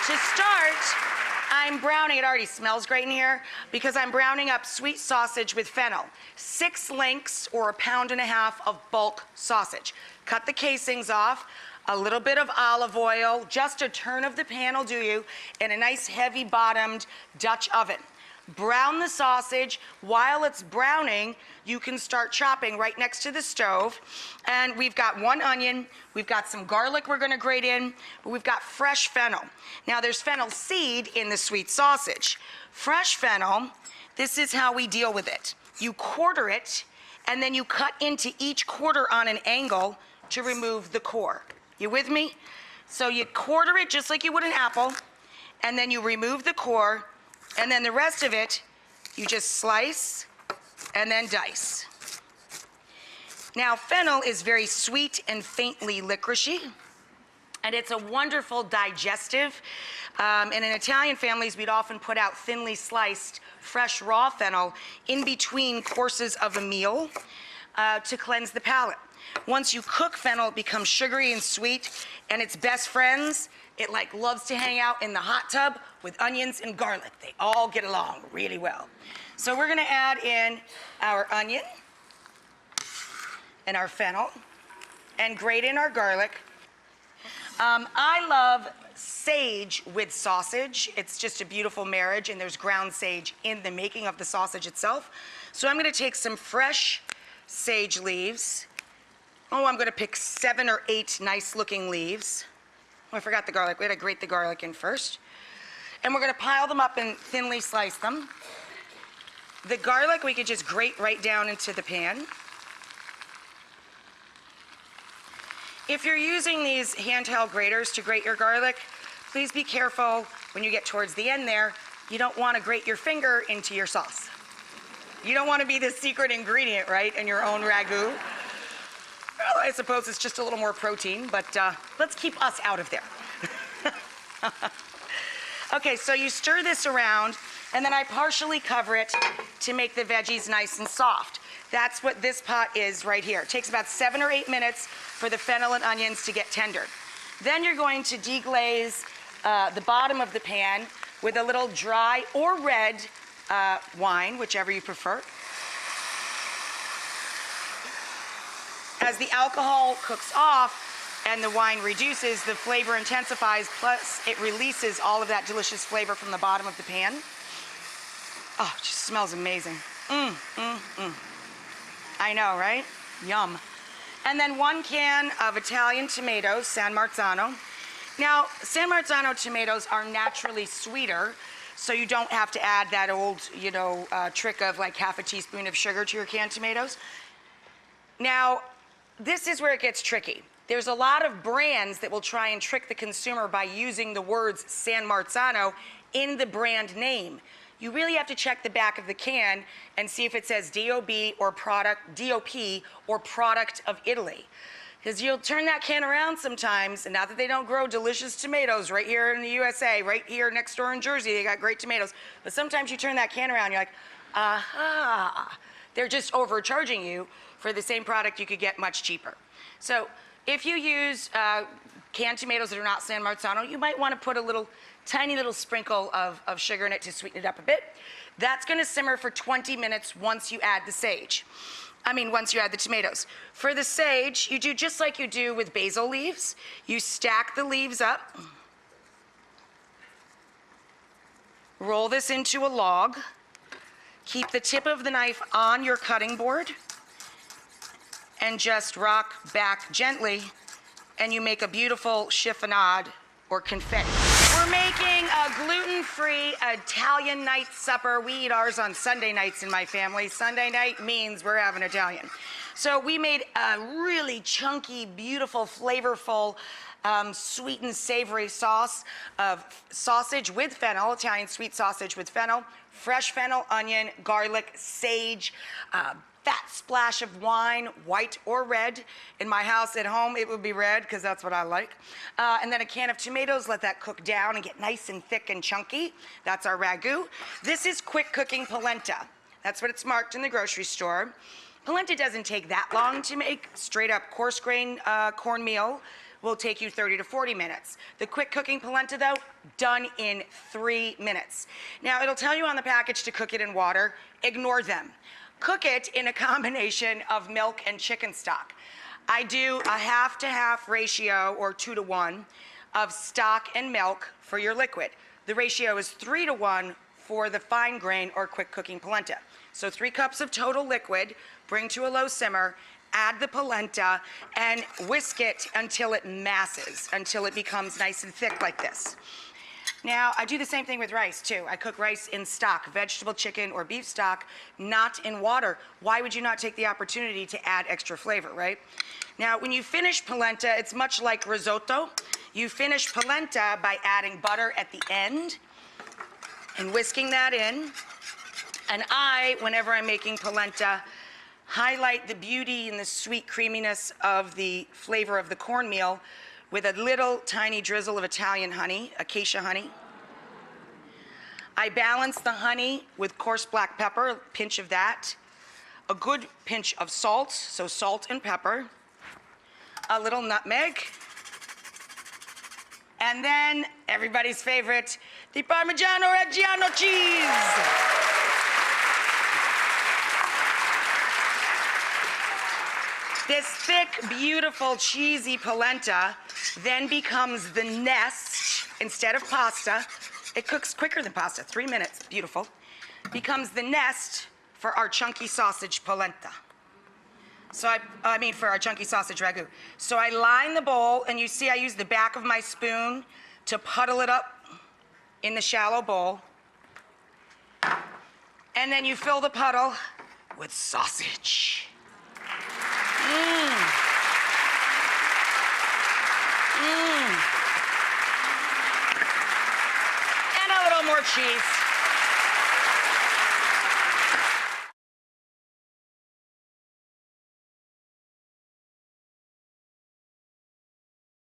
To start, I'm browning, it already smells great in here, because I'm browning up sweet sausage with fennel. 6 links or 1.5 pounds of bulk sausage. Cut the casings off, a little bit of olive oil, just a turn of the pan will do you, in a nice heavy bottomed Dutch oven. Brown the sausage. While it's browning, you can start chopping right next to the stove. And we've got 1 onion, we've got some garlic we're gonna grate in, but we've got fresh fennel. Now there's fennel seed in the sweet sausage. Fresh fennel, this is how we deal with it. You quarter it, and then you cut into each quarter on an angle to remove the core. You with me? So you quarter it just like you would an apple, and then you remove the core, and then the rest of it, you just slice and then dice. Now, fennel is very sweet and faintly licoricey, and it's a wonderful digestive. And in Italian families, we'd often put out thinly sliced, fresh raw fennel in between courses of a meal to cleanse the palate. Once you cook fennel, it becomes sugary and sweet, and its best friends, it like loves to hang out in the hot tub with onions and garlic. They all get along really well. So we're gonna add in our onion and our fennel and grate in our garlic. I love sage with sausage. It's just a beautiful marriage, and there's ground sage in the making of the sausage itself. So I'm gonna take some fresh sage leaves. Oh, I'm gonna pick 7 or 8 nice looking leaves. Oh, I forgot the garlic. We had to grate the garlic in first. And we're gonna pile them up and thinly slice them. The garlic we could just grate right down into the pan. If you're using these handheld graters to grate your garlic, please be careful when you get towards the end there. You don't wanna grate your finger into your sauce. You don't wanna be the secret ingredient, right, in your own ragu. Well, I suppose it's just a little more protein, but let's keep us out of there. Okay, so you stir this around, and then I partially cover it to make the veggies nice and soft. That's what this pot is right here. It takes about 7 or 8 minutes for the fennel and onions to get tender. Then you're going to deglaze the bottom of the pan with a little dry or red wine, whichever you prefer. As the alcohol cooks off and the wine reduces, the flavor intensifies, plus it releases all of that delicious flavor from the bottom of the pan. Oh, it just smells amazing. I know, right? Yum. And then 1 can of Italian tomatoes, San Marzano. Now, San Marzano tomatoes are naturally sweeter, so you don't have to add that old, trick of like half a teaspoon of sugar to your canned tomatoes. Now, this is where it gets tricky. There's a lot of brands that will try and trick the consumer by using the words San Marzano in the brand name. You really have to check the back of the can and see if it says DOP or product of Italy. Because you'll turn that can around sometimes, and not that they don't grow delicious tomatoes right here in the USA, right here next door in Jersey, they got great tomatoes. But sometimes you turn that can around, you're like, aha. They're just overcharging you for the same product you could get much cheaper. So if you use canned tomatoes that are not San Marzano, you might want to put a tiny little sprinkle of sugar in it to sweeten it up a bit. That's going to simmer for 20 minutes once you add the sage. Once you add the tomatoes. For the sage, you do just like you do with basil leaves. You stack the leaves up, roll this into a log, keep the tip of the knife on your cutting board, and just rock back gently, and you make a beautiful chiffonade or confetti. We're making a gluten-free Italian night supper. We eat ours on Sunday nights in my family. Sunday night means we're having Italian. So we made a really chunky, beautiful, flavorful, sweet and savory sauce of sausage with fennel, Italian sweet sausage with fennel, fresh fennel, onion, garlic, sage, fat splash of wine, white or red. In my house at home, it would be red because that's what I like. And then a can of tomatoes, let that cook down and get nice and thick and chunky. That's our ragu. This is quick cooking polenta. That's what it's marked in the grocery store. Polenta doesn't take that long to make. Straight up coarse grain cornmeal will take you 30 to 40 minutes. The quick cooking polenta though, done in 3 minutes. Now it'll tell you on the package to cook it in water, ignore them. Cook it in a combination of milk and chicken stock. I do a half to half ratio or 2 to 1 of stock and milk for your liquid. The ratio is 3 to 1 for the fine grain or quick cooking polenta. So 3 cups of total liquid, bring to a low simmer, add the polenta and whisk it until it masses, until it becomes nice and thick like this. Now, I do the same thing with rice too. I cook rice in stock, vegetable, chicken, or beef stock, not in water. Why would you not take the opportunity to add extra flavor, right? Now, when you finish polenta, it's much like risotto. You finish polenta by adding butter at the end and whisking that in. And I, whenever I'm making polenta, highlight the beauty and the sweet creaminess of the flavor of the cornmeal with a little tiny drizzle of Italian honey, acacia honey. I balance the honey with coarse black pepper, a pinch of that, a good pinch of salt, so salt and pepper, a little nutmeg, and then everybody's favorite, the Parmigiano Reggiano cheese. This thick, beautiful, cheesy polenta then becomes the nest instead of pasta. It cooks quicker than pasta, 3 minutes, beautiful. Becomes the nest for our chunky sausage polenta. So for our chunky sausage ragu. So I line the bowl, and you see I use the back of my spoon to puddle it up in the shallow bowl. And then you fill the puddle with sausage. And a little more cheese.